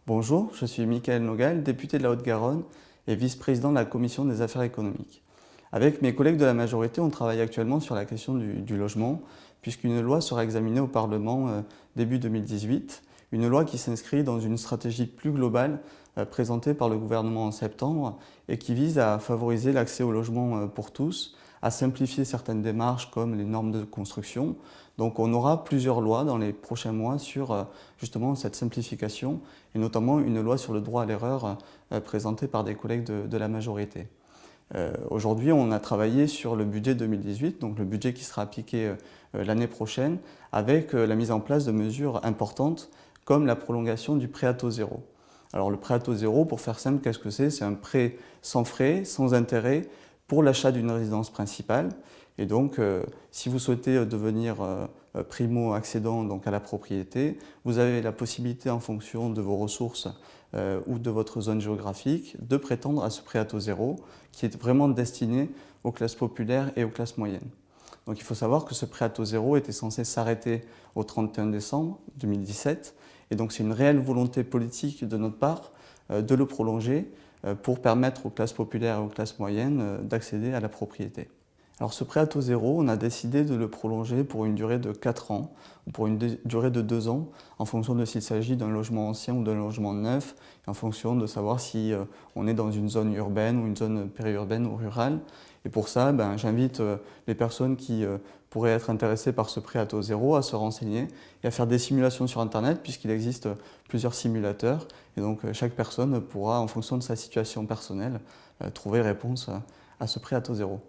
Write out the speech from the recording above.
Bonjour, je suis Michael Nogal, député de la Haute-Garonne et vice-président de la Commission des affaires économiques. Avec mes collègues de la majorité, on travaille actuellement sur la question du logement, puisqu'une loi sera examinée au Parlement début 2018, une loi qui s'inscrit dans une stratégie plus globale présentée par le gouvernement en septembre et qui vise à favoriser l'accès au logement pour tous, à simplifier certaines démarches comme les normes de construction. Donc on aura plusieurs lois dans les prochains mois sur justement cette simplification et notamment une loi sur le droit à l'erreur présentée par des collègues de la majorité. Aujourd'hui, on a travaillé sur le budget 2018, donc le budget qui sera appliqué l'année prochaine, avec la mise en place de mesures importantes comme la prolongation du prêt à taux zéro. Alors le prêt à taux zéro, pour faire simple, qu'est-ce que c'est? C'est un prêt sans frais, sans intérêt, pour l'achat d'une résidence principale. Et donc, si vous souhaitez devenir primo-accédant donc à la propriété, vous avez la possibilité, en fonction de vos ressources ou de votre zone géographique, de prétendre à ce prêt à taux zéro, qui est vraiment destiné aux classes populaires et aux classes moyennes. Donc il faut savoir que ce prêt à taux zéro était censé s'arrêter au 31 décembre 2017, et donc c'est une réelle volonté politique de notre part de le prolonger pour permettre aux classes populaires et aux classes moyennes d'accéder à la propriété. Alors ce prêt à taux zéro, on a décidé de le prolonger pour une durée de 4 ans ou pour une durée de 2 ans en fonction de s'il s'agit d'un logement ancien ou d'un logement neuf, et en fonction de savoir si on est dans une zone urbaine ou une zone périurbaine ou rurale. Et pour ça, j'invite les personnes qui pourraient être intéressées par ce prêt à taux zéro à se renseigner et à faire des simulations sur Internet, puisqu'il existe plusieurs simulateurs. Et donc chaque personne pourra, en fonction de sa situation personnelle, trouver réponse à ce prêt à taux zéro.